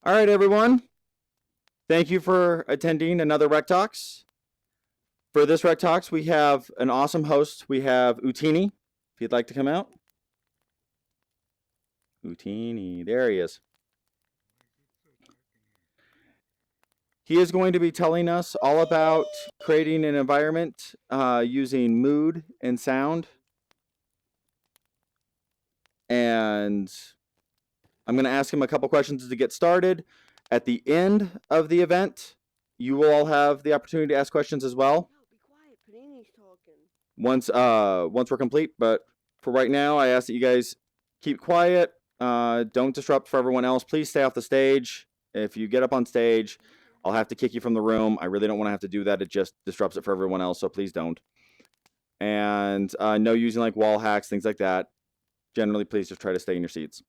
All right, everyone. Thank you for attending another Rec Talks. For this Rec Talks, we have an awesome host. We have Utinni, if you'd like to come out. Utinni, there he is. He is going to be telling us all about creating an environment using mood and sound. And I'm going to ask him a couple questions to get started. At the end of the event, you will all have the opportunity to ask questions as well. No, be quiet. Panini's talking. Once we're complete. But for right now, I ask that you guys keep quiet. Don't disrupt for everyone else. Please stay off the stage. If you get up on stage, I'll have to kick you from the room. I really don't want to have to do that. It just disrupts it for everyone else, so please don't. And no using like wall hacks, things like that. Generally, please just try to stay in your seats.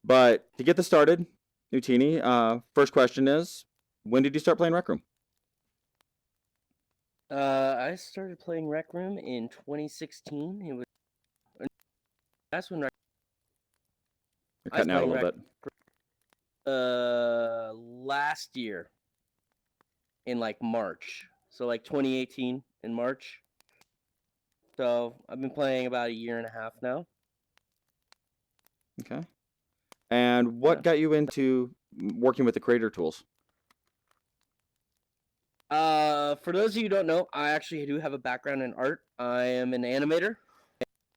But to get this started, Utinni, first question is, when did you start playing Rec Room? I started playing Rec Room in 2016. That's when You're I was cutting out a playing little bit. Last year in like March. So like 2018 in March. So I've been playing about a year and a half now. Okay. And what got you into working with the creator tools? For those of you who don't know, I actually do have a background in art. I am an animator,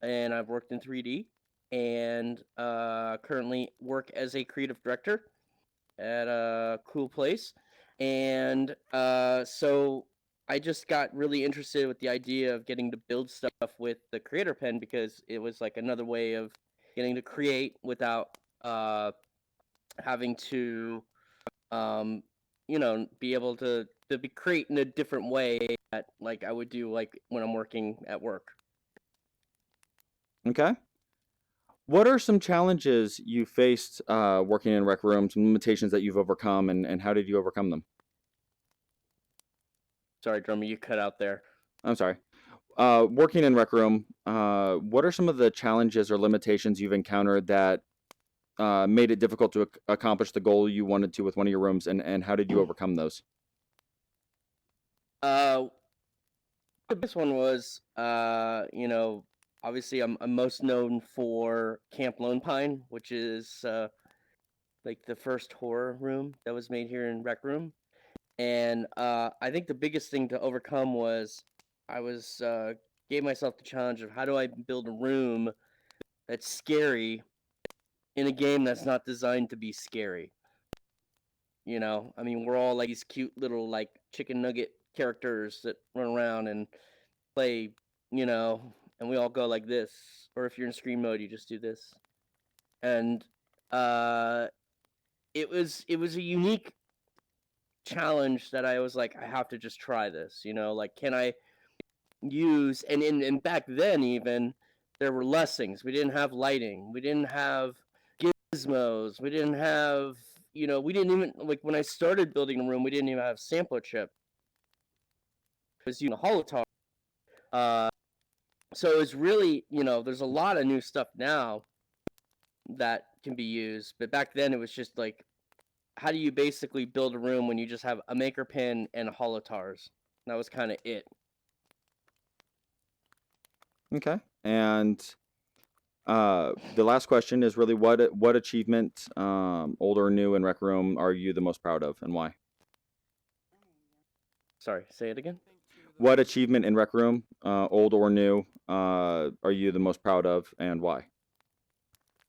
and I've worked in 3D, and currently work as a creative director at a cool place. And so I just got really interested with the idea of getting to build stuff with the creator pen because it was like another way of getting to create without having to be able to be create in a different way that like I would do like when I'm working at work. Okay. What are some challenges you faced working in Rec Room, some limitations that you've overcome, and how did you overcome them? Sorry, drummer, you cut out there. I'm sorry. Working in Rec Room, what are some of the challenges or limitations you've encountered that made it difficult to accomplish the goal you wanted to with one of your rooms, and how did you overcome those? This one was obviously I'm most known for Camp Lone Pine, which is like the first horror room that was made here in Rec Room. And I think the biggest thing to overcome was I was gave myself the challenge of how do I build a room that's scary in a game that's not designed to be scary. I mean, we're all like these cute little like chicken nugget characters that run around and play, and we all go like this. Or if you're in screen mode, you just do this. And it was a unique challenge that I was like, I have to just try this. Like, can I use and back then even there were less things. We didn't have lighting. We didn't have gizmos. We didn't have we didn't even like when I started building a room. We didn't even have sampler chip. It was using a holotar. So it's really there's a lot of new stuff now that can be used, but back then it was just like, how do you basically build a room when you just have a maker pen and a holotars? That was kind of it. Okay. And the last question is really what achievement, old or new in Rec Room, are you the most proud of, and why? Sorry, say it again. What achievement in Rec Room, old or new, are you the most proud of, and why?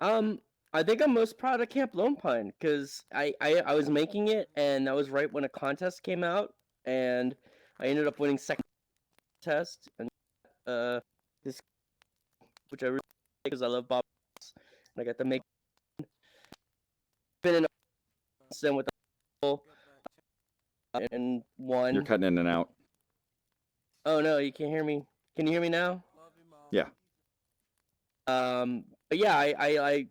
I think I'm most proud of Camp Lone Pine because I was making it, and that was right when a contest came out, and I ended up winning second test, and this, which I really like because I love Bob, and I got to make been in with the and won. You're cutting in and out. Oh no, you can't hear me. Can you hear me now? Yeah. But yeah, I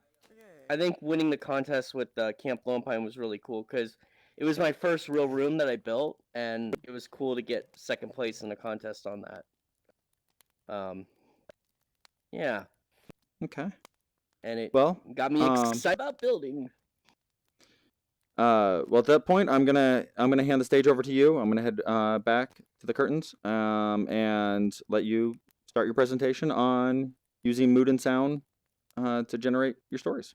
think winning the contest with Camp Lone Pine was really cool because it was my first real room that I built, and it was cool to get second place in the contest on that. Yeah. Okay. And it Well, got me excited about building. Well, at that point, I'm gonna hand the stage over to you. I'm gonna head back to the curtains and let you start your presentation on using mood and sound to generate your stories.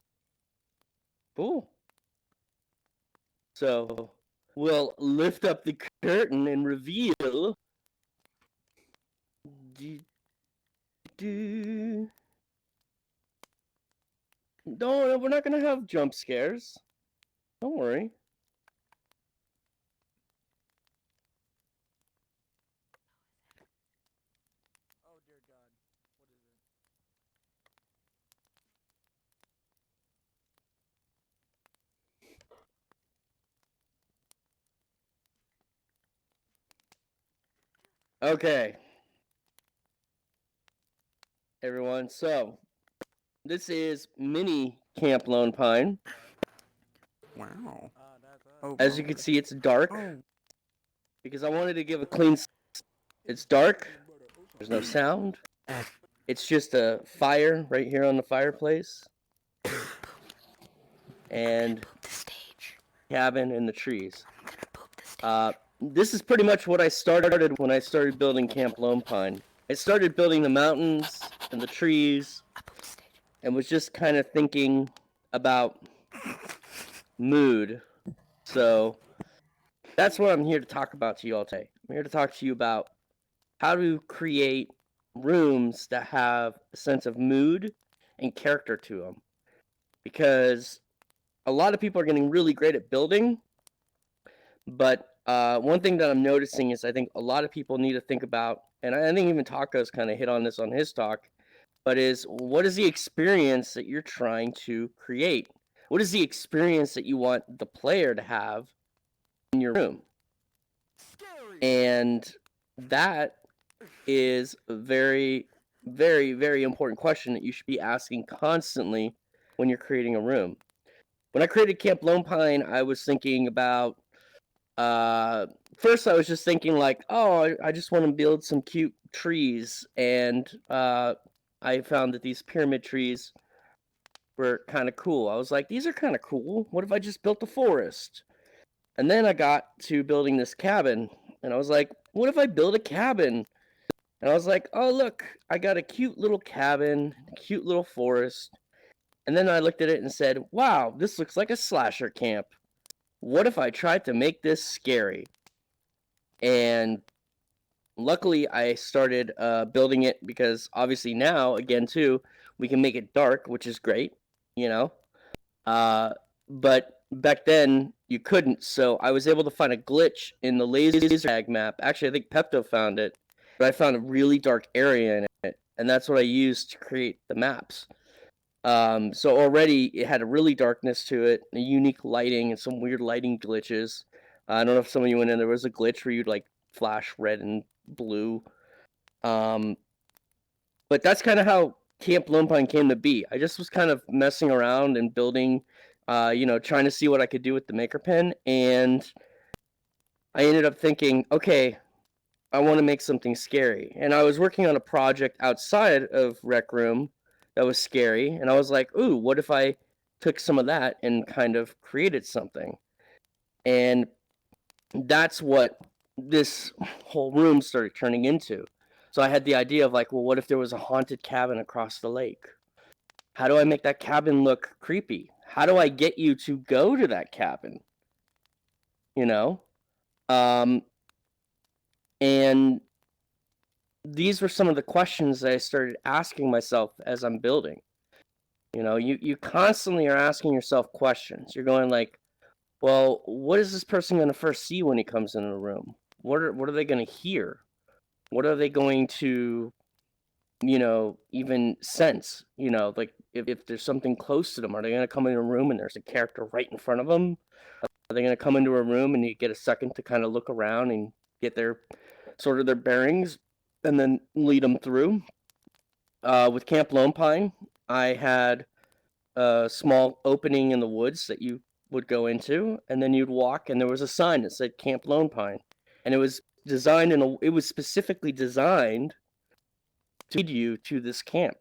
Cool. So we'll lift up the curtain and reveal. No, we're not gonna have jump scares. Don't worry. Oh dear God, what is it? Okay. Everyone, so this is mini Camp Lone Pine. Wow. That's us. Oh, As you can see, it's dark Oh, because I wanted to give a clean. It's dark. There's no sound. It's just a fire right here on the fireplace. And the stage. cabin in the trees. I'm gonna poop the stage. This is pretty much what I started when I started building Camp Lone Pine. I started building the mountains and the trees I pooped the stage. and was just kind of thinking about mood. So that's what I'm here to talk about to you all today. I'm here to talk to you about how to create rooms that have a sense of mood and character to them. Because a lot of people are getting really great at building, but one thing that I'm noticing is I think a lot of people need to think about, and I think even Taco's kind of hit on this on his talk, but is what is the experience that you're trying to create? What is the experience that you want the player to have in your room? And that is a very, very, very important question that you should be asking constantly when you're creating a room. When I created Camp Lone Pine, I was thinking about first I was just thinking like, oh, I just want to build some cute trees, and I found that these pyramid trees were kind of cool. I was like, these are kind of cool. What if I just built a forest? And then I got to building this cabin, and I was like, what if I build a cabin? And I was like, oh, look, I got a cute little cabin, a cute little forest. And then I looked at it and said, wow, this looks like a slasher camp. What if I tried to make this scary? And luckily, I started building it because obviously now, again, too, we can make it dark, which is great, you know? But back then, you couldn't, so I was able to find a glitch in the laser tag map. Actually, I think Pepto found it, but I found a really dark area in it, and that's what I used to create the maps. So already it had a really darkness to it, a unique lighting, and some weird lighting glitches. I don't know if some of you went in. There was a glitch where you'd like flash red and blue. But that's kind of how Camp Lone Pine came to be. I just was kind of messing around and building, trying to see what I could do with the maker pen, and I ended up thinking, okay, I want to make something scary. And I was working on a project outside of Rec Room that was scary, and I was like, ooh, what if I took some of that and kind of created something? And that's what this whole room started turning into. So I had the idea of like, well, what if there was a haunted cabin across the lake? How do I make that cabin look creepy? How do I get you to go to that cabin? You know? And these were some of the questions that I started asking myself as I'm building. You know, you constantly are asking yourself questions. You're going like, well, what is this person going to first see when he comes into the room? What are they going to hear? What are they going to, even sense? Like if there's something close to them, are they going to come into a room and there's a character right in front of them? Are they going to come into a room and you get a second to kind of look around and get their sort of their bearings and then lead them through? With Camp Lone Pine, I had a small opening in the woods that you would go into, and then you'd walk, and there was a sign that said Camp Lone Pine, and it was designed it was specifically designed to lead you to this camp.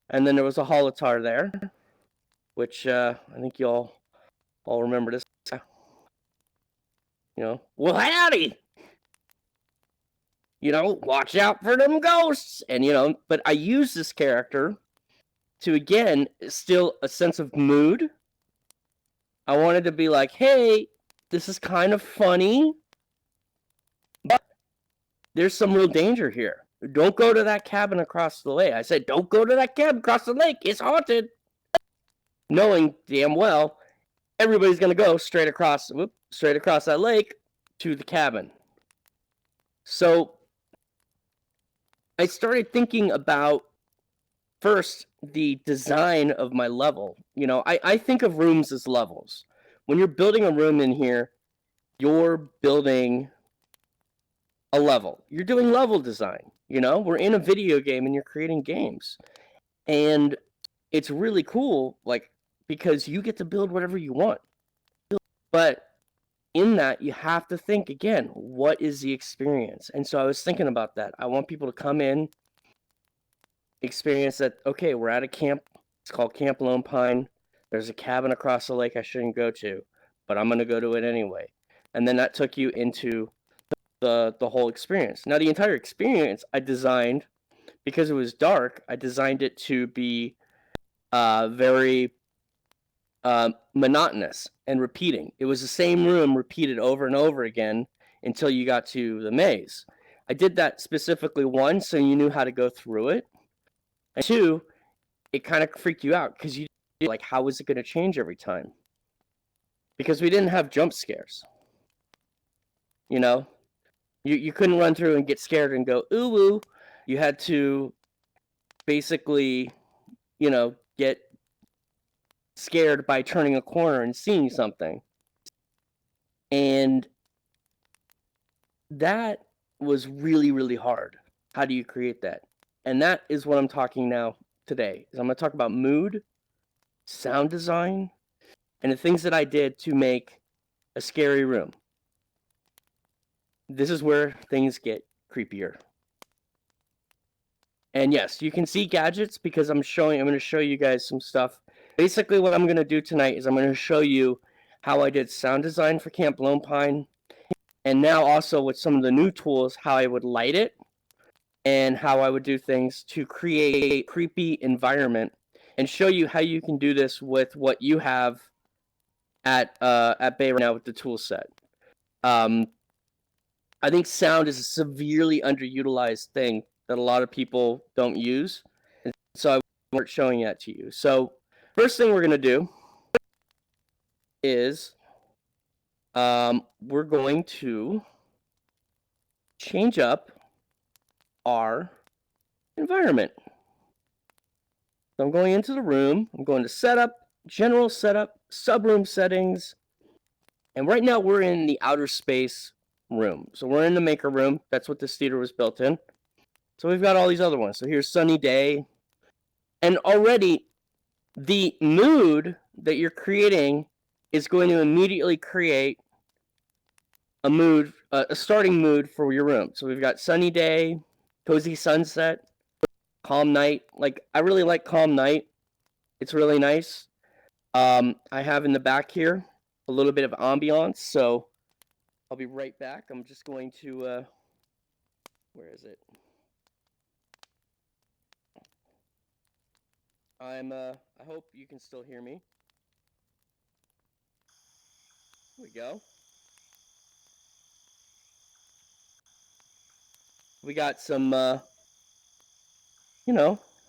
And then there was a holotar there, which I think y'all I'll remember this. Well, howdy. Watch out for them ghosts. And but I use this character to again still a sense of mood. I wanted to be like, hey, this is kind of funny, but there's some real danger here. Don't go to that cabin across the lake. I said, don't go to that cabin across the lake. It's haunted. Knowing damn well, everybody's going to go straight across that lake to the cabin. So I started thinking about first the design of my level. I think of rooms as levels. When you're building a room in here, you're building a level. You're doing level design. We're in a video game and you're creating games. And it's really cool, because you get to build whatever you want. But in that, you have to think again, what is the experience? And so I was thinking about that. I want people to come in, experience that, okay, we're at a camp. It's called Camp Lone Pine. There's a cabin across the lake I shouldn't go to, but I'm going to go to it anyway. And then that took you into the whole experience. Now, the entire experience I designed, because it was dark, I designed it to be very monotonous and repeating. It was the same room repeated over and over again until you got to the maze. I did that specifically, one, so you knew how to go through it, and two, it kind of freaked you out because you like, how is it going to change every time? Because we didn't have jump scares. You couldn't run through and get scared and go ooh woo. You had to basically, get scared by turning a corner and seeing something. And that was really, really hard. How do you create that? And that is what I'm talking now today. Is I'm going to talk about mood, sound design, and the things that I did to make a scary room. This is where things get creepier. And yes, you can see gadgets because I'm going to show you guys some stuff. Basically, what I'm going to do tonight is I'm going to show you how I did sound design for Camp Lone Pine, and now also with some of the new tools, how I would light it, and how I would do things to create a creepy environment, and show you how you can do this with what you have at Bay right now with the tool set. I think sound is a severely underutilized thing that a lot of people don't use, and so I want showing that to you. So first thing we're going to do is we're going to change up our environment. So I'm going into the room. I'm going to setup, general setup, subroom settings. And right now we're in the outer space room. So we're in the maker room. That's what this theater was built in. So we've got all these other ones. So here's sunny day. And already the mood that you're creating is going to immediately create a mood, a starting mood for your room. So we've got sunny day, cozy sunset, calm night. I really like calm night. It's really nice. I have in the back here a little bit of ambiance, so I'll be right back. I'm just going to, where is it? I hope you can still hear me. Here we go. We got some,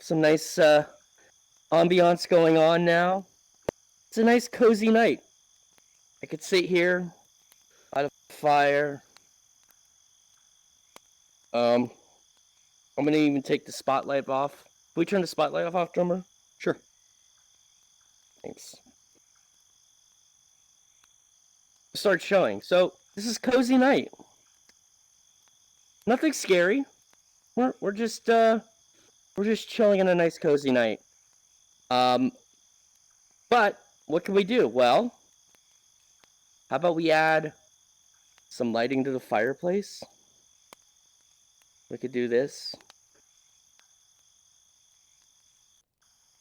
some nice ambiance going on now. It's a nice cozy night. I could sit here by the fire. I'm gonna even take the spotlight off. Can we turn the spotlight off, drummer? Sure. Thanks. Start showing. So this is cozy night. Nothing scary. We're just chilling in a nice cozy night. But what can we do? Well, how about we add some lighting to the fireplace? We could do this.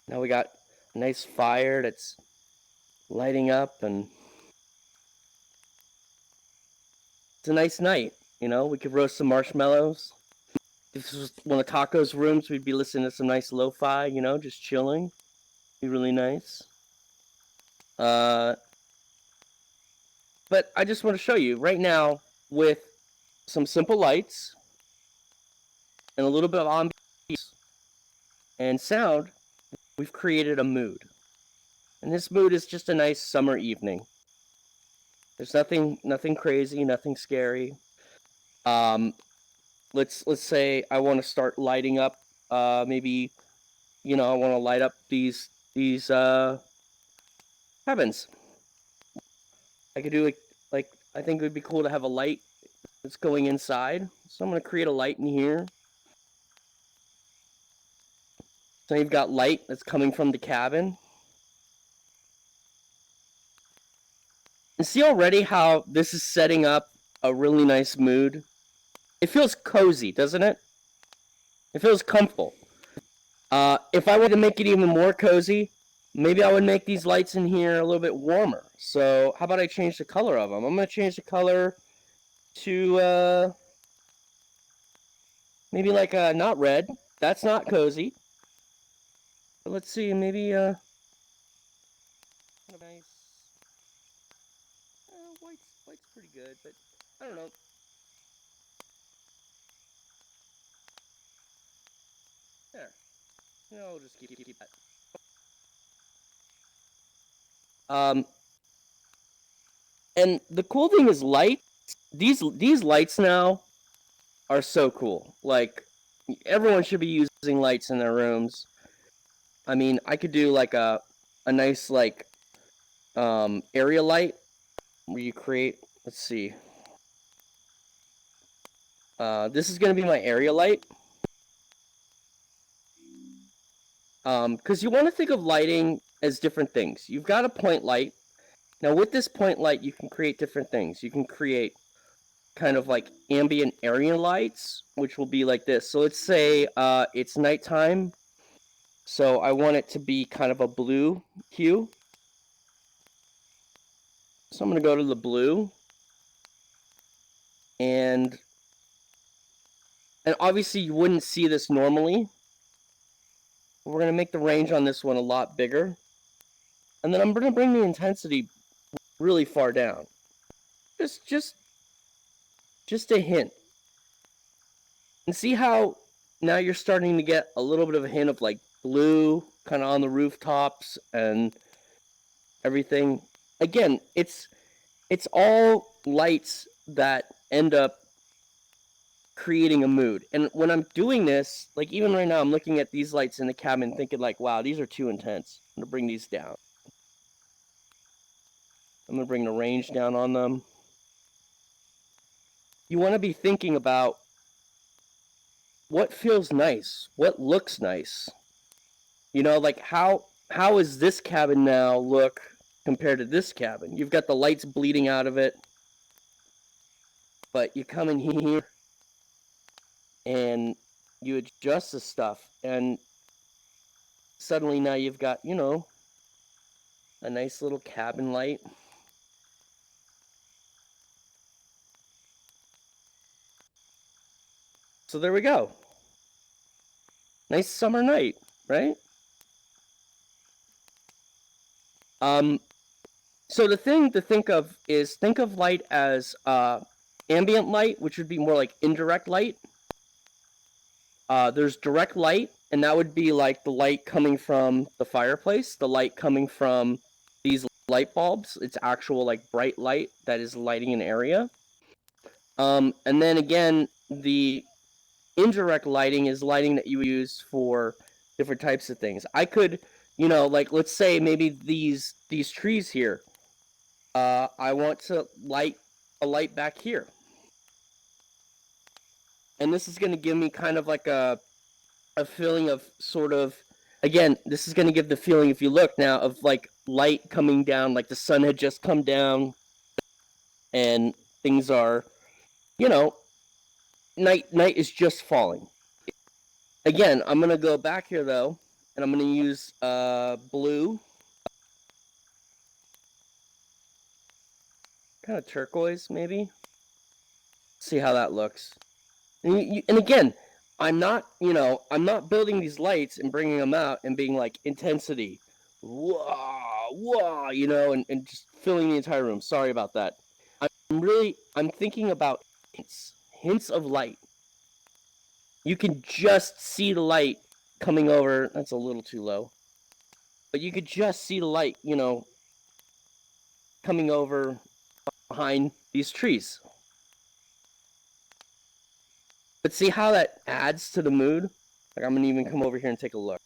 Now we got a nice fire that's lighting up, and it's a nice night. You know, we could roast some marshmallows. If this was one of Taco's rooms, we'd be listening to some nice lo-fi, you know, just chilling. Be really nice. But I just want to show you right now with some simple lights and a little bit of ambiance and sound, we've created a mood. And this mood is just a nice summer evening. There's nothing crazy, nothing scary. Let's say I want to start lighting up. Maybe, you know, I want to light up these heavens. I could do like I think it would be cool to have a light that's going inside. So I'm gonna create a light in here. So you've got light that's coming from the cabin. And see already how this is setting up a really nice mood? It feels cozy, doesn't it? It feels comfortable. If I wanted to make it even more cozy, maybe I would make these lights in here a little bit warmer. So how about I change the color of them? I'm going to change the color to maybe like not red. That's not cozy. But let's see, maybe nice. White's pretty good, but I don't know. There. You know, I'll just keep that. And the cool thing is lights. These lights now are so cool. Like everyone should be using lights in their rooms. I mean, I could do like a nice like area light where you create. Let's see. This is gonna be my area light. Because you want to think of lighting as different things. You've got a point light. Now with this point light, you can create different things. You can create kind of like ambient area lights, which will be like this. So let's say it's nighttime. So I want it to be kind of a blue hue. So I'm going to go to the blue. And obviously you wouldn't see this normally. We're going to make the range on this one a lot bigger. And then I'm going to bring the intensity really far down. Just a hint. And see how now you're starting to get a little bit of a hint of like blue kind of on the rooftops and everything. Again, it's all lights that end up creating a mood. And when I'm doing this, like even right now, I'm looking at these lights in the cabin thinking like, wow, these are too intense. I'm going to bring these down. I'm going to bring the range down on them. You want to be thinking about what feels nice, what looks nice. You know, like how is this cabin now look compared to this cabin? You've got the lights bleeding out of it, but you come in here and you adjust the stuff, and suddenly now you've got, you know, a nice little cabin light. So there we go. Nice summer night, right? So the thing to think of is think of light as ambient light, which would be more like indirect light. There's direct light, and that would be like the light coming from the fireplace, the light coming from these light bulbs. It's actual like bright light that is lighting an area. And then again, the indirect lighting is lighting that you use for different types of things. I could, you know, like let's say maybe these trees here. I want to light a light back here. And this is going to give me kind of like a feeling of sort of, again, this is going to give the feeling, if you look now, of like light coming down, like the sun had just come down and things are, you know, night is just falling. Again, I'm going to go back here though, and I'm going to use blue, kind of turquoise maybe. See how that looks. And again, I'm not building these lights and bringing them out and being like intensity, whoa, and just filling the entire room. Sorry about that. I'm thinking about hints of light. You can just see the light coming over. That's a little too low. But you could just see the light, coming over behind these trees. But see how that adds to the mood? Like, I'm going to even come over here and take a look.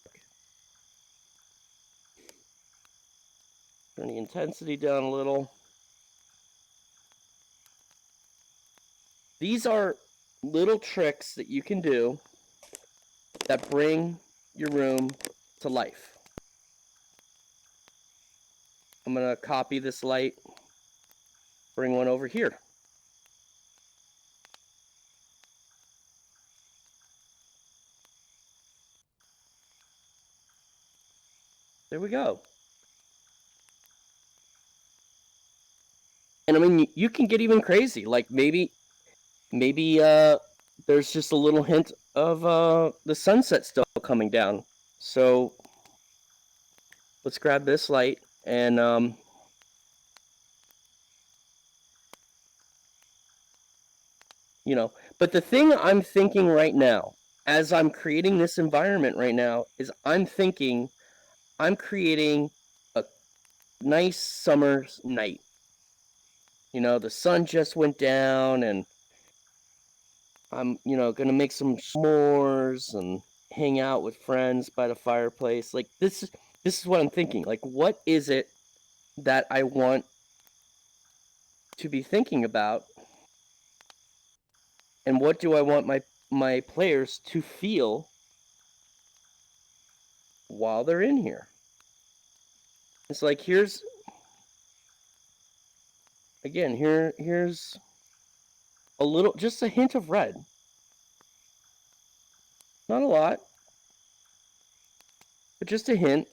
Turn the intensity down a little. These are little tricks that you can do that bring your room to life. I'm going to copy this light, bring one over here. There we go. And I mean, you can get even crazy. Like maybe there's just a little hint of the sunset still coming down. So let's grab this light and but the thing I'm thinking right now, as I'm creating this environment right now, is I'm creating a nice summer's night. The sun just went down and I'm, gonna make some s'mores and hang out with friends by the fireplace. Like this is what I'm thinking. Like, what is it that I want to be thinking about? And what do I want my players to feel while they're in here? It's like here's a little, just a hint of red. Not a lot, but just a hint.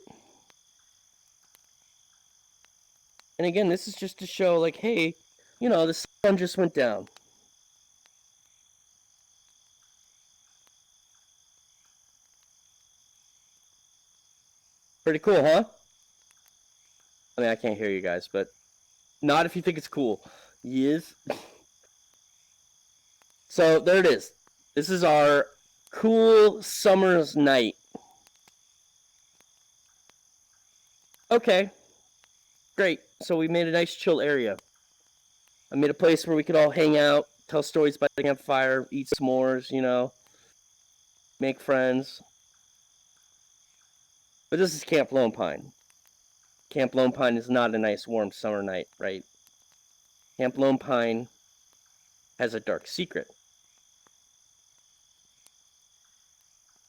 And again, this is just to show, like, hey, the sun just went down. Pretty cool, huh? I mean, I can't hear you guys, but not if you think it's cool. Yes. So there it is. This is our cool summer's night. Okay, great. So we made a nice chill area. I made a place where we could all hang out, tell stories by the campfire, eat s'mores, make friends. But this is Camp Lone Pine. Camp Lone Pine is not a nice warm summer night, right? Camp Lone Pine has a dark secret.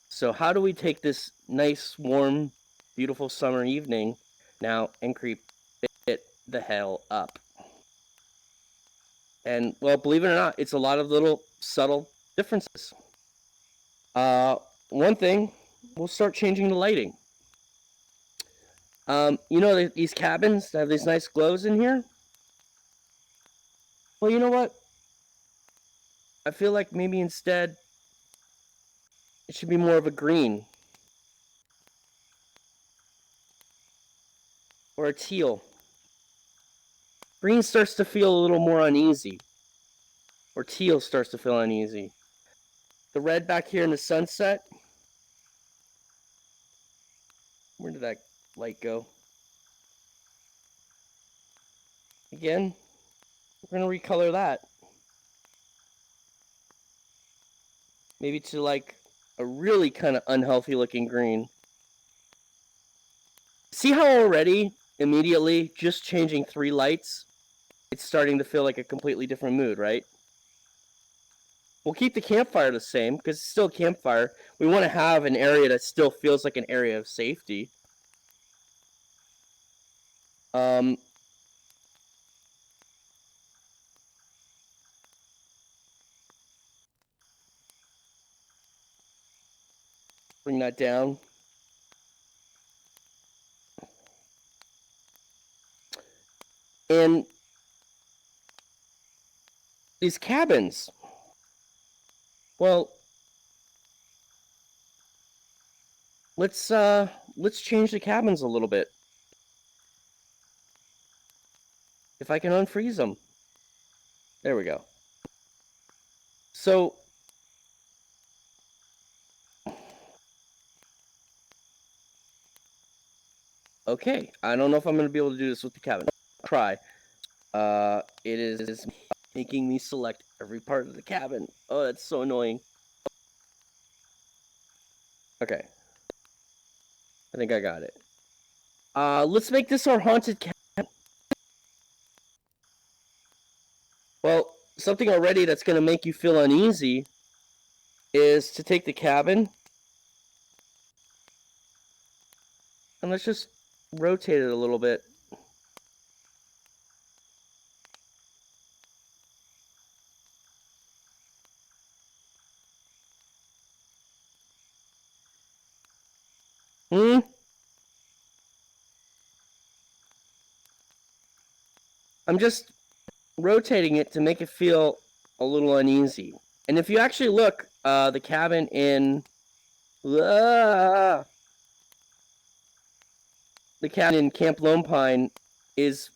So how do we take this nice, warm, beautiful summer evening now and creep it the hell up? And, well, believe it or not, it's a lot of little subtle differences. One thing, we'll start changing the lighting. These cabins that have these nice glows in here? Well, you know what? I feel like maybe instead it should be more of a green. Or a teal. Green starts to feel a little more uneasy. Or teal starts to feel uneasy. The red back here in the sunset. Where did that light go? Again, we're going to recolor that. Maybe to like a really kind of unhealthy looking green. See how already, immediately, just changing 3 lights, it's starting to feel like a completely different mood, right? We'll keep the campfire the same, because it's still a campfire. We want to have an area that still feels like an area of safety. Bring that down. And these cabins, Well, let's change the cabins a little bit. If I can unfreeze them. There we go. So, okay, I don't know if I'm going to be able to do this with the cabin. I'll try. It is making me select every part of the cabin. Oh, that's so annoying. Okay. I think I got it. Let's make this our haunted cabin. Well, something already that's going to make you feel uneasy is to take the cabin and let's just rotate it a little bit. I'm just rotating it to make it feel a little uneasy. And if you actually look, the cabin in the cabin in Camp Lone Pine is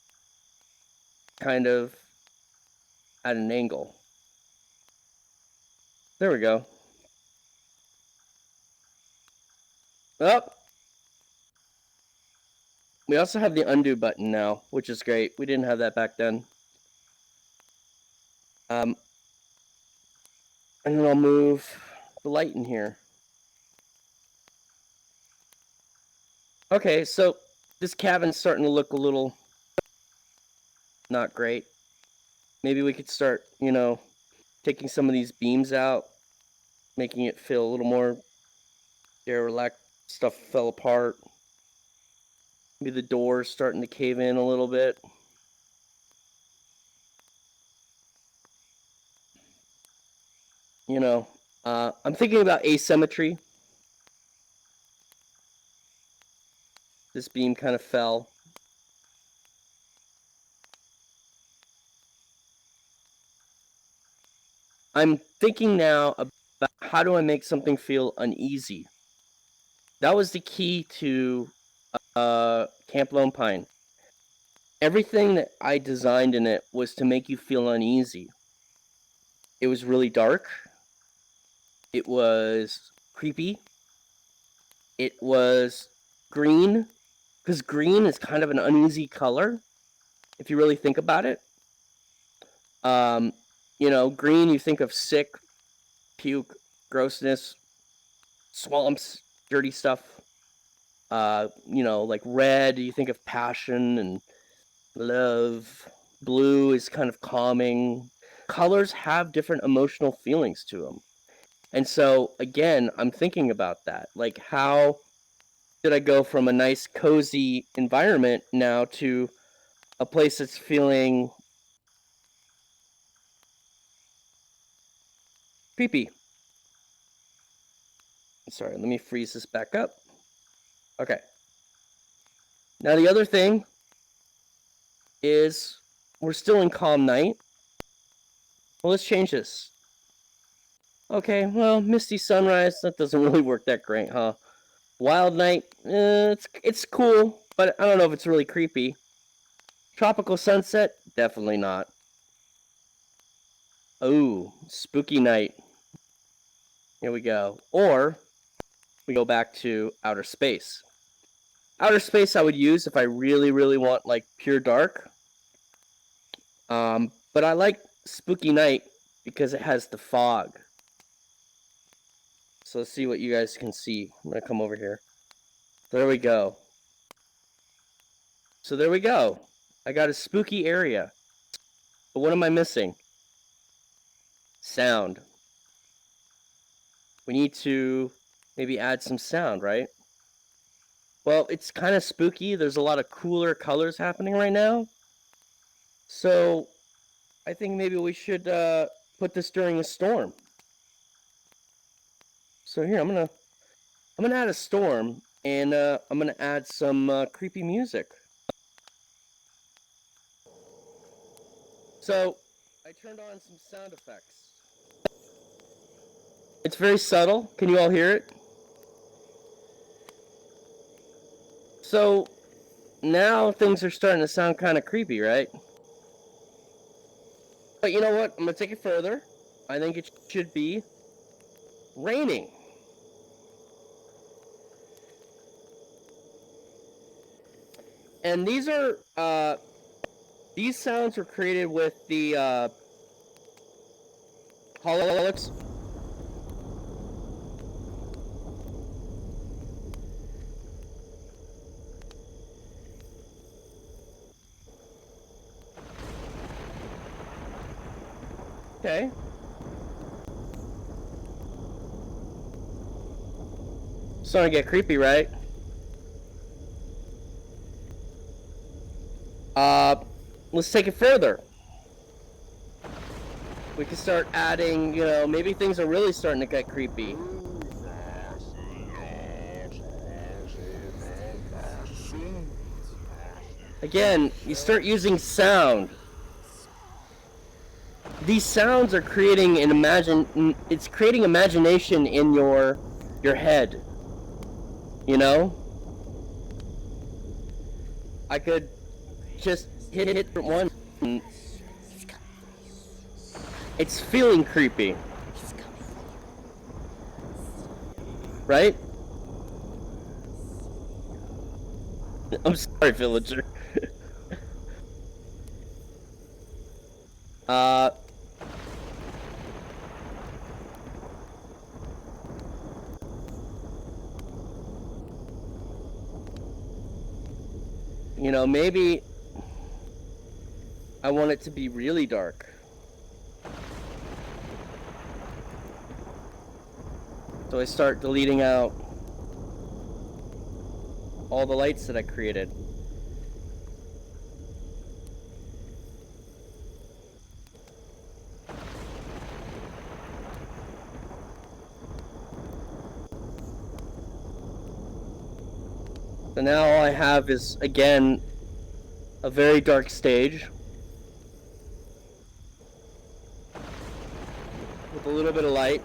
kind of at an angle. There we go. Up. We also have the undo button now, which is great. We didn't have that back then. And then I'll move the light in here. Okay, so this cabin's starting to look a little not great. Maybe we could start, taking some of these beams out, making it feel a little more derelict. Stuff fell apart. Maybe the door's starting to cave in a little bit. I'm thinking about asymmetry. This beam kind of fell. I'm thinking now about how do I make something feel uneasy. That was the key to Camp Lone Pine. Everything that I designed in it was to make you feel uneasy. It was really dark. It was creepy. It was green, because green is kind of an uneasy color, if you really think about it. Green, you think of sick, puke, grossness, swamps, dirty stuff. Like red, you think of passion and love. Blue is kind of calming. Colors have different emotional feelings to them. And so, again, I'm thinking about that. Like, how did I go from a nice, cozy environment now to a place that's feeling creepy? Sorry, let me freeze this back up. Okay. Now, the other thing is we're still in calm night. Well, let's change this. Okay, well, misty sunrise, that doesn't really work that great, huh? Wild night, it's cool, but I don't know if it's really creepy. Tropical sunset, definitely not. Oh, spooky night. Here we go. Or we go back to outer space. Outer space I would use if I really, really want like pure dark. But I like spooky night because it has the fog. So let's see what you guys can see. I'm going to come over here. There we go. So there we go. I got a spooky area. But what am I missing? Sound. We need to maybe add some sound, right? Well, it's kind of spooky. There's a lot of cooler colors happening right now. So I think maybe we should put this during a storm. So here, I'm gonna add a storm, and I'm gonna add some creepy music. So I turned on some sound effects. It's very subtle. Can you all hear it? So now things are starting to sound kind of creepy, right? But you know what? I'm going to take it further. I think it should be raining. And these sounds were created with the Hololux. Okay. Starting to get creepy, right? Let's take it further. We can start adding, you know, maybe things are really starting to get creepy. Again, you start using sound. These sounds are creating it's creating imagination in your head. You know? I could just hit one. It's feeling creepy. Right? I'm sorry, villager. You know, maybe I want it to be really dark. So I start deleting out all the lights that I created. So now all I have is, again, a very dark stage with a little bit of light.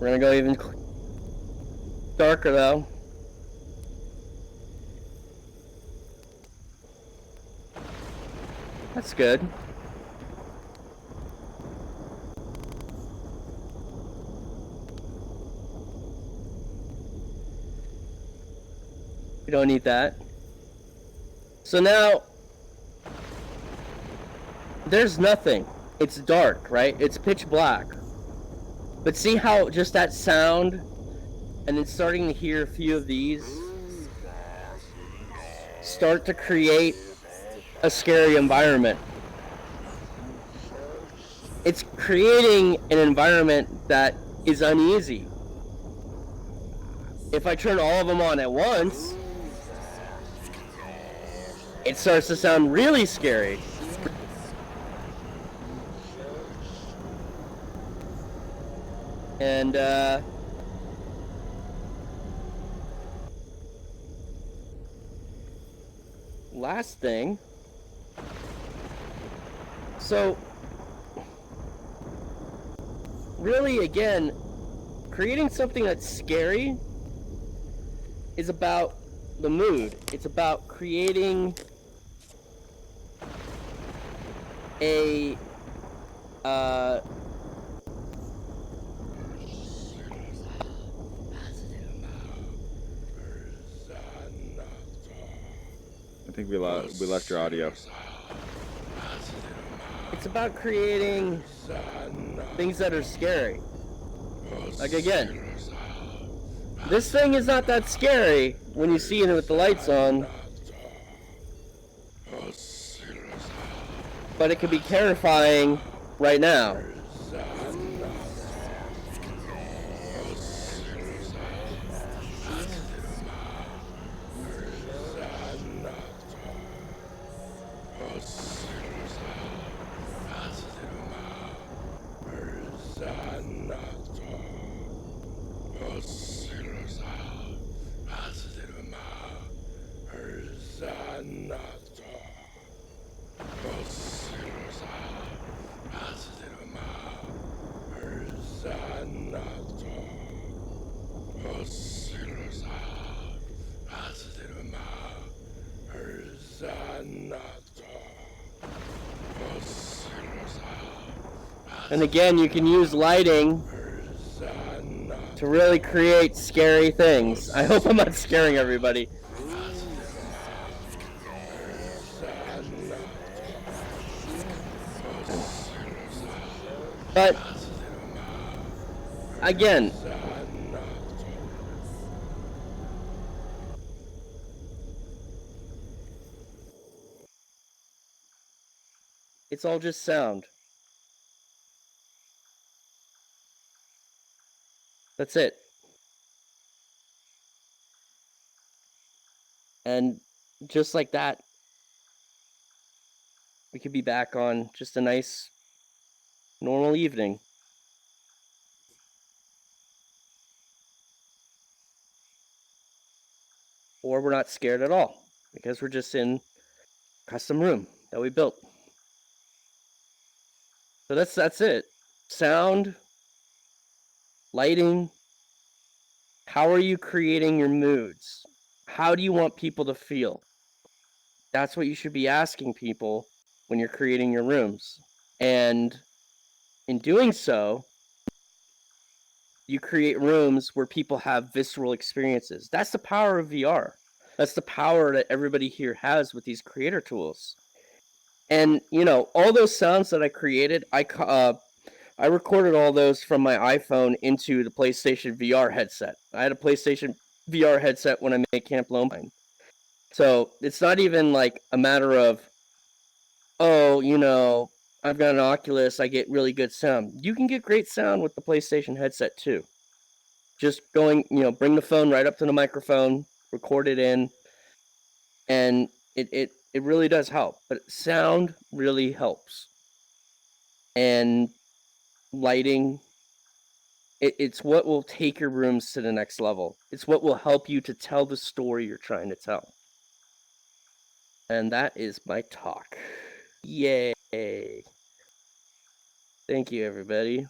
We're gonna go even darker though. That's good. We don't need that. So now, there's nothing. It's dark, right? It's pitch black. But see how just that sound, and then starting to hear a few of these, start to create a scary environment. It's creating an environment that is uneasy. If I turn all of them on at once, it starts to sound really scary. And last thing, so really again, creating something that's scary is about the mood. It's about creating a I think we left your audio. It's about creating things that are scary. Like again, this thing is not that scary when you see it with the lights on, but it can be terrifying right now. And again, you can use lighting to really create scary things. I hope I'm not scaring everybody. But again, it's all just sound. That's it. And just like that, we could be back on just a nice, normal evening. Or we're not scared at all because we're just in a custom room that we built. So that's it. Sound, lighting. How are you creating your moods? How do you want people to feel? That's what you should be asking people when you're creating your rooms. And in doing so, you create rooms where people have visceral experiences. That's the power of VR. That's the power that everybody here has with these creator tools. And, you know, all those sounds that I created, I recorded all those from my iPhone into the PlayStation VR headset. I had a PlayStation VR headset when I made Camp Lone Pine. So it's not even like a matter of, oh, you know, I've got an Oculus, I get really good sound. You can get great sound with the PlayStation headset too. Just going, you know, bring the phone right up to the microphone, record it in, and it really does help. But sound really helps. And lighting, it's what will take your rooms to the next level. It's what will help you to tell the story you're trying to tell. And that is my talk. Yay. Thank you, everybody.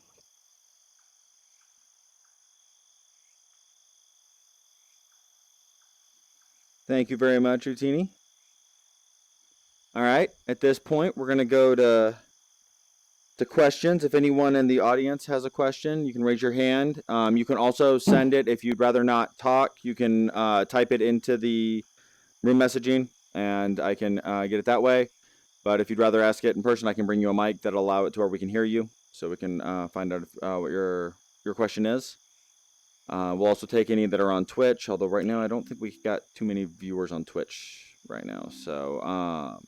Thank you very much, Utinni. All right, at this point, we're going to go to questions. If anyone in the audience has a question, you can raise your hand. You can also send it if you'd rather not talk. You can type it into the room messaging, and I can get it that way. But if you'd rather ask it in person, I can bring you a mic that'll allow it to where we can hear you, so we can find out what your question is. We'll also take any that are on Twitch, although right now I don't think we got too many viewers on Twitch right now. So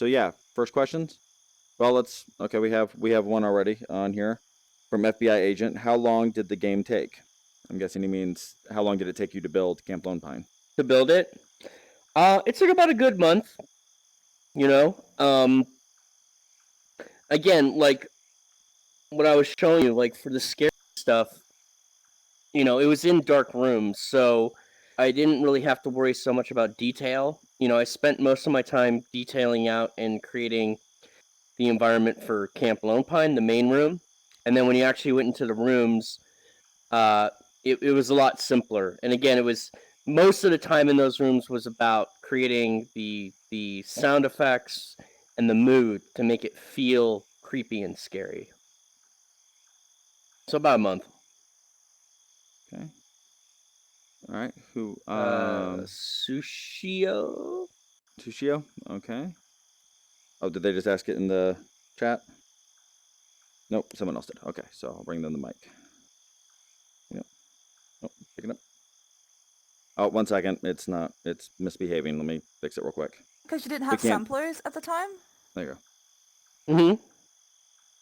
yeah, first questions. Well, okay. We have one already on here from FBI agent. How long did the game take? I'm guessing he means how long did it take you to build Camp Lone Pine? To build it, it took about a good month. You know, again, like what I was showing you, like for the scary stuff, you know, it was in dark rooms, so I didn't really have to worry so much about detail. You know, I spent most of my time detailing out and creating the environment for Camp Lone Pine, the main room, and then when you actually went into the rooms, it was a lot simpler. And again, it was most of the time in those rooms was about creating the sound effects and the mood to make it feel creepy and scary. So about a month. Okay. All right. Who? Sushio. Tushio. Okay. Oh, did they just ask it in the chat? Nope, someone else did. Okay, so I'll bring them the mic. Yep. Oh, pick it up. Oh, 1 second. It's misbehaving. Let me fix it real quick. Because you didn't have samplers at the time? There you go. Mm-hmm.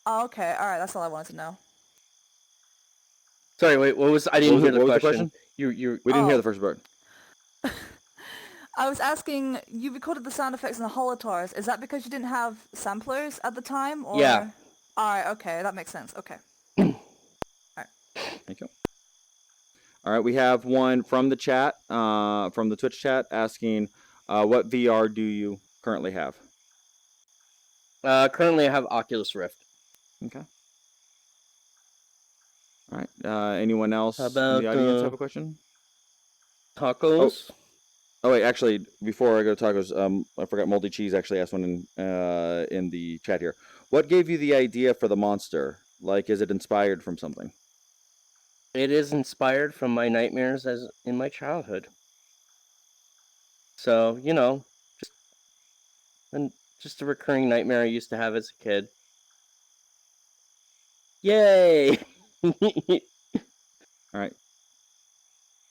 Oh, okay. All right. That's all I wanted to know. Sorry, wait. What was? I didn't hear the question. We didn't hear the first part. I was asking, you recorded the sound effects in the holotars. Is that because you didn't have samplers at the time? Or... Yeah. All right. Okay. That makes sense. Okay. Thank you. All right, we have one from the chat, from the Twitch chat, asking, what VR do you currently have? Currently, I have Oculus Rift. Okay. All right. Anyone else How in the about, audience have a question? Tacos. Oh wait, actually, before I go to tacos, I forgot. Moldy Cheese actually asked one in the chat here. What gave you the idea for the monster? Like, is it inspired from something? It is inspired from my nightmares as in my childhood. So, you know, just and just a recurring nightmare I used to have as a kid. Yay! All right,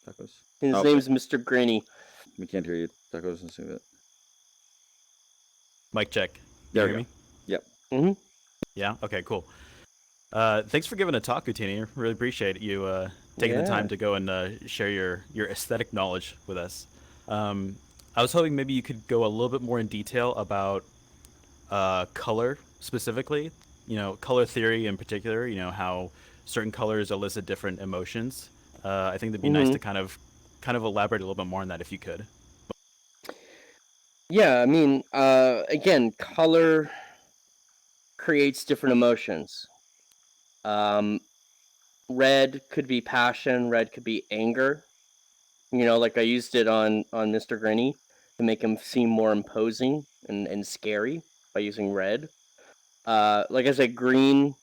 tacos. His Oh, name's Mr. Grinny. we can't hear you. Tacos and see it. Mic check. Can There you we hear go. me? Yep. Mm-hmm. Yeah. Okay. Cool. Thanks for giving a talk, Utinni. Really appreciate you taking the Yeah. time to go and share your aesthetic knowledge with us. I was hoping maybe you could go a little bit more in detail about color specifically. You know, color theory in particular. You know how certain colors elicit different emotions. I think it'd be nice to kind of elaborate a little bit more on that if you could. Yeah, I mean, again, color creates different emotions. Red could be passion, red could be anger. You know, like I used it on Mr. Grinny to make him seem more imposing and scary by using red. Like I said, green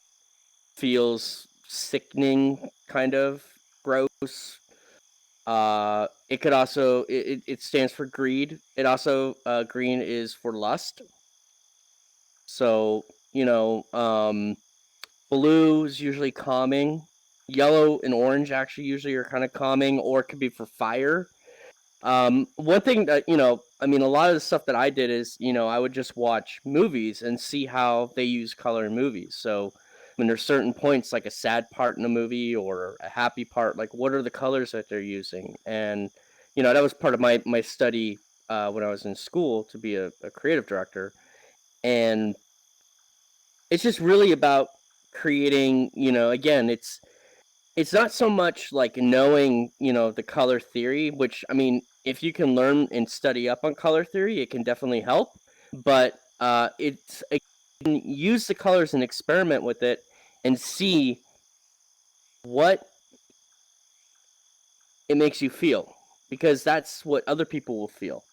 feels sickening, kind of gross. It could also it stands for greed. It also green is for lust. So you know, blue is usually calming. Yellow and orange actually usually are kind of calming, or it could be for fire. One thing that, you know, I mean, a lot of the stuff that I did is, you know, I would just watch movies and see how they use color in movies. So when there's certain points, like a sad part in a movie or a happy part, like what are the colors that they're using? And, you know, that was part of my study when I was in school to be a creative director. And it's just really about creating, you know, again, it's not so much like knowing, you know, the color theory, which I mean, if you can learn and study up on color theory, it can definitely help. But it's it can use the colors and experiment with it and see what it makes you feel, because that's what other people will feel.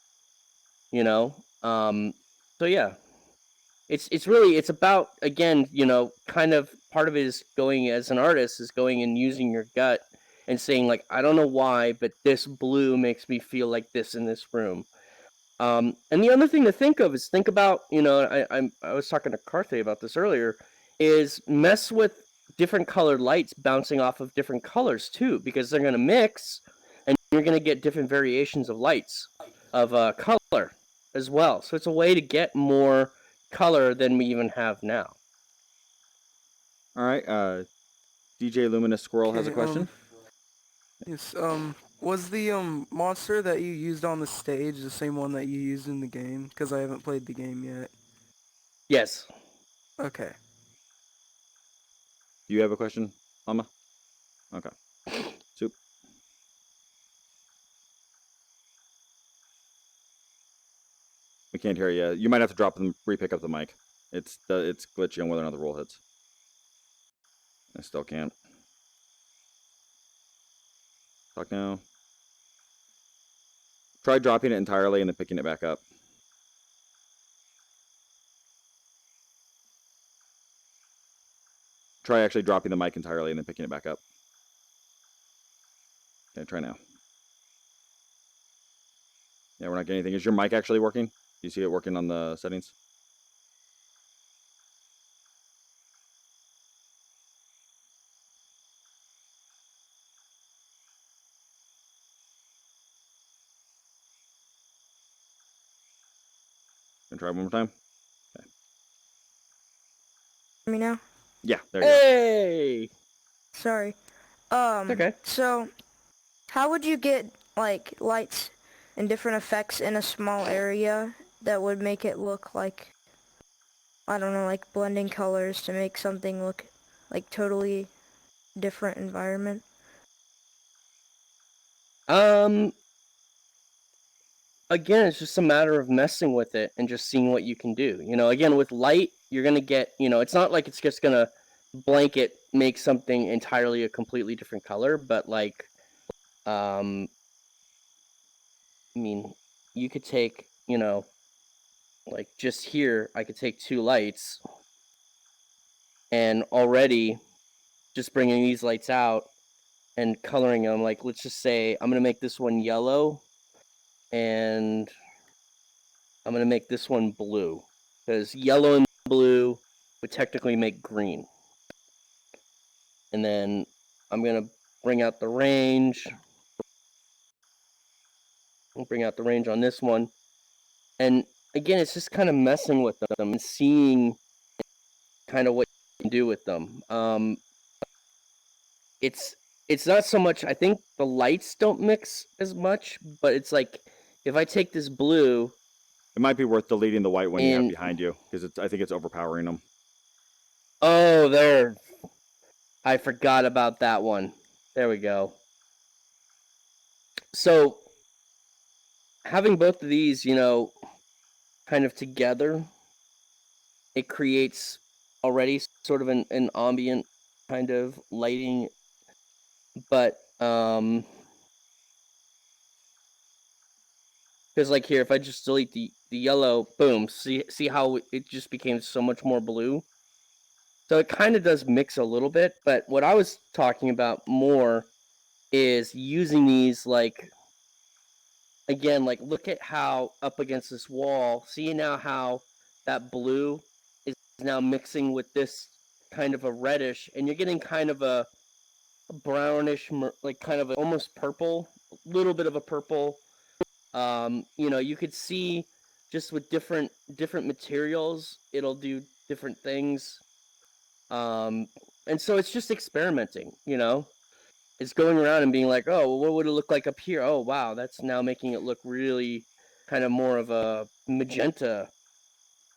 You know, so yeah, it's really it's about, again, you know, kind of part of it is going as an artist is going and using your gut and saying like, I don't know why, but this blue makes me feel like this in this room. And the other thing to think of is think about, you know, I was talking to Carthay about this earlier, is mess with different colored lights bouncing off of different colors too, because they're going to mix and you're going to get different variations of lights of color as well. So it's a way to get more color than we even have now. All right. DJ Luminous Squirrel has a Okay, question. Yes, was the monster that you used on the stage the same one that you used in the game? Because I haven't played the game yet. Yes. Okay. Do you have a question, Mama? Okay. Soup. We can't hear you. You might have to drop and re-pick up the mic. It's glitchy on whether or not the roll hits. I still can't. Talk now. Try dropping it entirely and then picking it back up. Try actually dropping the mic entirely and then picking it back up. Okay, try now. Yeah, we're not getting anything. Is your mic actually working? Do you see it working on the settings? Gonna try one more time. Okay. Me now? Yeah, there you go. Hey. Sorry. Okay. So, how would you get, like, lights and different effects in a small area that would make it look like, I don't know, like blending colors to make something look like totally different environment? Again, it's just a matter of messing with it and just seeing what you can do. You know, again, with light, you're going to get, you know, it's not like it's just going to blanket make something entirely a completely different color, but like, I mean, you could take, like just here, I could take 2 lights, and already just bringing these lights out and coloring them, like let's just say I'm gonna make this one yellow, and I'm gonna make this one blue, because yellow and blue would technically make green. And then I'm gonna bring out the range. I'll bring out the range on this one. And again, it's just kind of messing with them and seeing kind of what you can do with them. It's not so much, I think the lights don't mix as much, but it's like if I take this blue, It might be worth deleting the white one you have and behind you because I think it's overpowering them. oh, there, I forgot about that one. There we go. So having both of these, kind of together, it creates already sort of an ambient kind of lighting, but because like here, if I just delete the yellow, boom, see how it just became so much more blue. So it kind of does mix a little bit, but what I was talking about more is using these, like, again, like look at how up against this wall, see now how that blue is now mixing with this kind of a reddish, and you're getting kind of a brownish, like kind of almost purple, little bit of a purple. You could see just with different materials, it'll do different things. And so it's just experimenting. It's going around and being like, oh, well, what would it look like up here? Oh, wow, that's now making it look really kind of more of a magenta.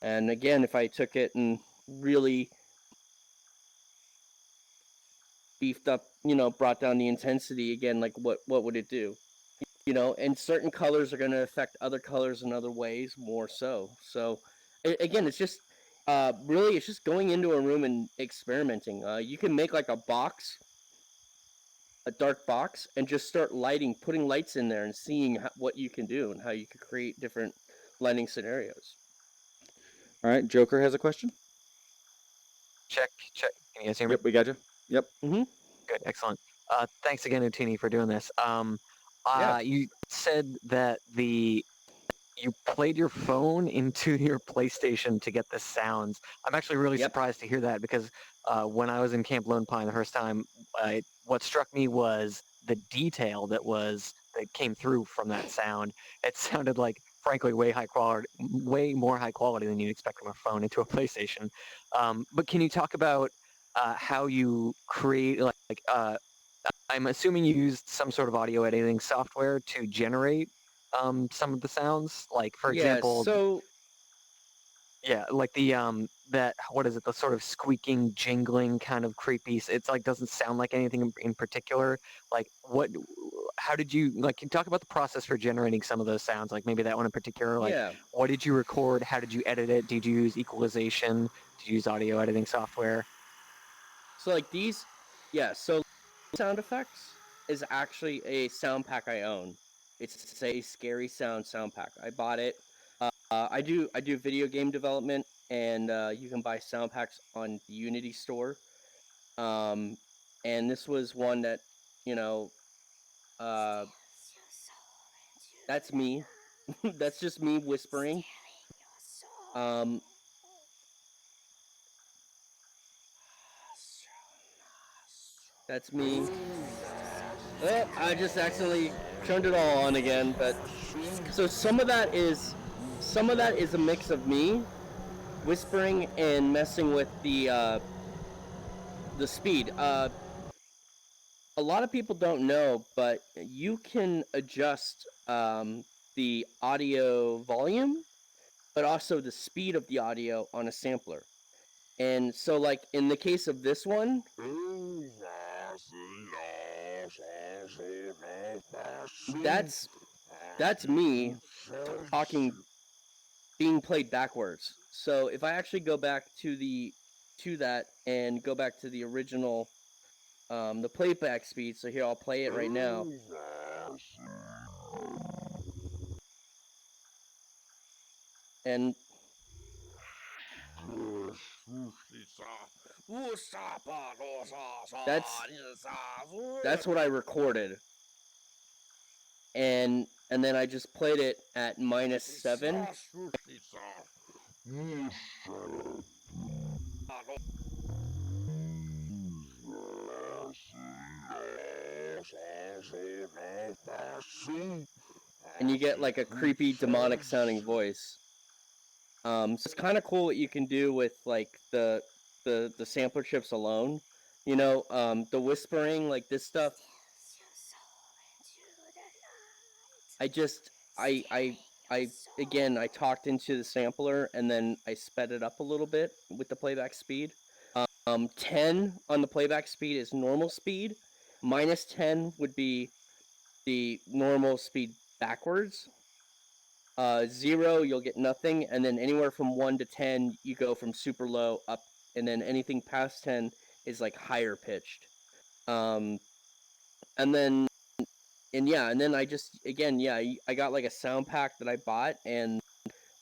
And again, if I took it and really beefed up, brought down the intensity again, like what would it do? And certain colors are going to affect other colors in other ways more so. So again, it's just really, it's just going into a room and experimenting. You can make like a dark box, and just start putting lights in there and seeing what you can do and how you could create different lighting scenarios. All right, Joker has a question. Check. Can you guys hear me? Yep, we got you. Yep. Mm-hmm. Good, excellent. Thanks again, Utinni, for doing this. Yeah. You said that you played your phone into your PlayStation to get the sounds. I'm actually really Yep. surprised to hear that because when I was in Camp Lone Pine the first time, what struck me was the detail that came through from that sound. It sounded like, frankly, way more high quality than you'd expect from a phone into a PlayStation. But can you talk about how you create I'm assuming you used some sort of audio editing software to generate some of the sounds, like for example, So like the that what is it, the sort of squeaking, jingling kind of creepy. It's like doesn't sound like anything in particular. Like how did you can you talk about the process for generating some of those sounds? Like maybe that one in particular. Like yeah. what did you record? How did you edit it? Did you use equalization? Did you use audio editing software? So like these, yeah. So sound effects is actually a sound pack I own. It's a scary sound pack. I bought it. I do video game development, and you can buy sound packs on the Unity store. And this was one that, uh, that's me. That's just me whispering. Um, that's me. Oh, I just accidentally turned it all on again. But so some of that is a mix of me whispering and messing with the speed. A lot of people don't know, but you can adjust the audio volume, but also the speed of the audio on a sampler. And so, like in the case of this one, that's me talking, being played backwards. So if I actually go back to that and go back to the original, the playback speed. So here, I'll play it right now. And that's what I recorded. And then I just played it at -7. And you get like a creepy demonic sounding voice. So it's kind of cool what you can do with like the sampler chips alone. You know, the whispering, like this stuff. I just I again I talked into the sampler and then I sped it up a little bit with the playback speed. 10 on the playback speed is normal speed. -10 would be the normal speed backwards. 0 you'll get nothing, and then anywhere from 1 to 10 you go from super low up, and then anything past 10 is like higher pitched. And then I just again I got like a sound pack that I bought, and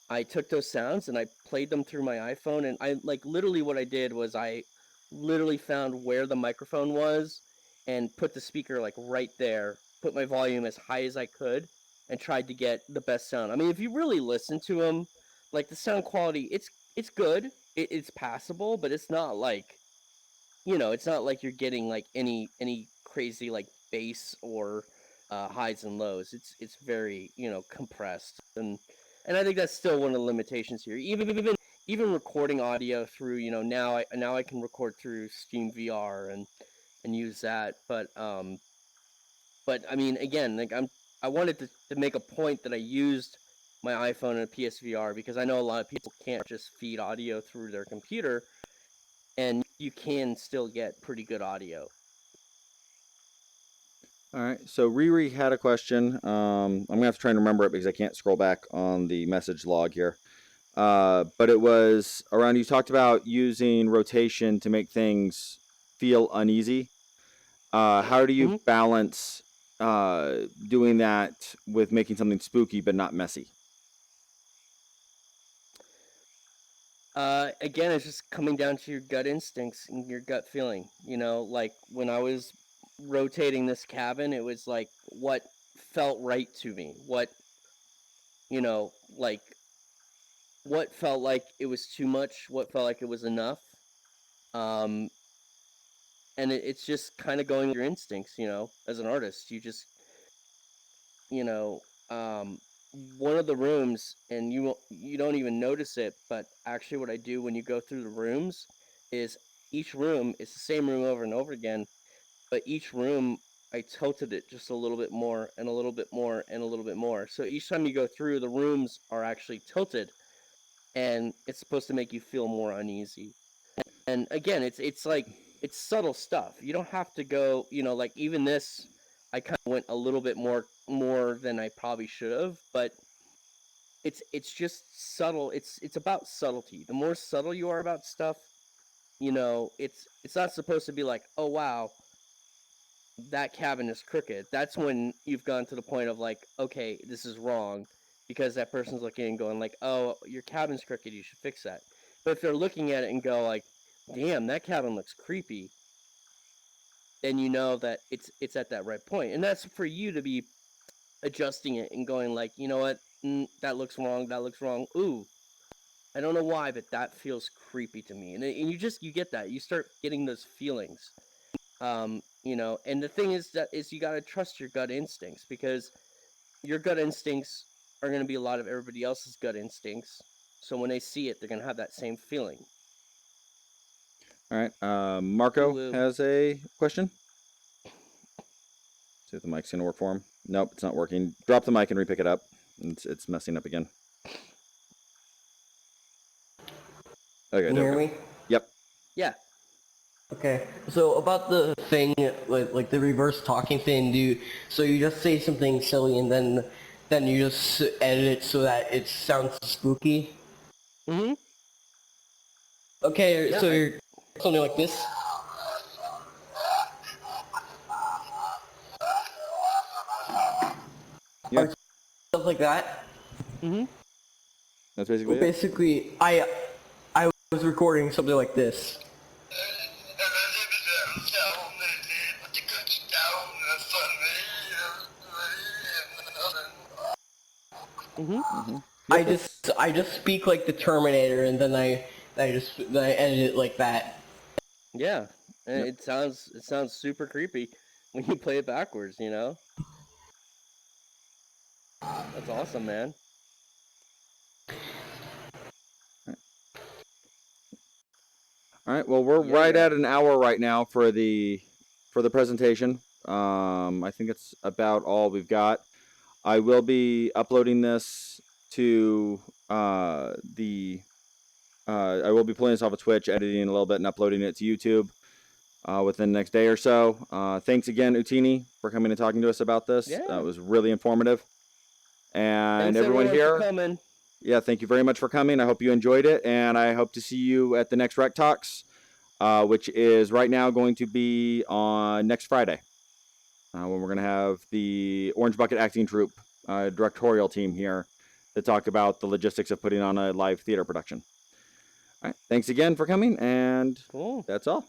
I took those sounds and I played them through my iPhone, and I like literally what I did was I literally found where the microphone was and put the speaker like right there, put my volume as high as I could, and tried to get the best sound. I mean, if you really listen to them, like the sound quality, it's good, it's passable, but it's not like, you know, it's not like you're getting like any crazy like bass or highs and lows. It's very, you know, compressed, and I think that's still one of the limitations here. Even recording audio through, you know, now I can record through Steam VR and use that, but I mean, again, like I wanted to make a point that I used my iPhone and a PSVR because I know a lot of people can't just feed audio through their computer, and you can still get pretty good audio. All right. So Riri had a question. I'm gonna have to try and remember it because I can't scroll back on the message log here. But it was around. You talked about using rotation to make things feel uneasy. How do you Mhm. balance doing that with making something spooky but not messy? Again, it's just coming down to your gut instincts and your gut feeling. You know, like when I was rotating this cabin, it was like what felt right to me. What, you know, like what felt like it was too much, what felt like it was enough. Um, and it's just kind of going with your instincts, you know, as an artist. You just, you know, one of the rooms, and you don't even notice it, but actually what I do when you go through the rooms is each room is the same room over and over again, but each room I tilted it just a little bit more and a little bit more and a little bit more. So each time you go through, the rooms are actually tilted, and it's supposed to make you feel more uneasy. And again, it's like it's subtle stuff. You don't have to go, you know, like even this, I kind of went a little bit more than I probably should have, but it's just subtle. It's about subtlety. The more subtle you are about stuff, you know, it's not supposed to be like, oh wow, that cabin is crooked. That's when you've gone to the point of like, okay, this is wrong, because that person's looking and going like, oh, your cabin's crooked, you should fix that. But if they're looking at it and go like, damn, that cabin looks creepy, then you know that it's at that right point. And that's for you to be adjusting it and going like, you know what, that looks wrong, that looks wrong. Ooh, I don't know why, but that feels creepy to me. And you get that. You start getting those feelings. You know, and the thing is you got to trust your gut instincts, because your gut instincts are going to be a lot of everybody else's gut instincts. So when they see it, they're going to have that same feeling. All right. Marco Woo-woo. has a question. See if the mic's gonna work for him. Nope, it's not working. Drop the mic and repick it up. It's messing up again. Okay, Can you there we hear go. me? Yep. Yeah. Okay. So about the thing, like the reverse talking thing, so you just say something silly and then you just edit it so that it sounds spooky. Mm-hmm. Okay. Yeah, So you're something like this. Yeah. Or stuff like that. Mm-hmm. That's basically it. Basically, I was recording something like this. I just speak like the Terminator, and then I edit it like that. Yeah, and it sounds super creepy when you play it backwards. You know, that's awesome, man. All right. Well, we're right at an hour right now for the presentation. I think it's about all we've got. I will be uploading this to I will be pulling this off of Twitch, editing a little bit, and uploading it to YouTube within the next day or so. Thanks again, Utinni, for coming and talking to us about this. Yeah. That was really informative. And Thanks everyone for here, coming. yeah, thank you very much for coming. I hope you enjoyed it, and I hope to see you at the next Rec Talks, which is right now going to be on next Friday, when we're going to have the Orange Bucket Acting Troupe directorial team here to talk about the logistics of putting on a live theater production. All right, thanks again for coming, and Cool. that's all.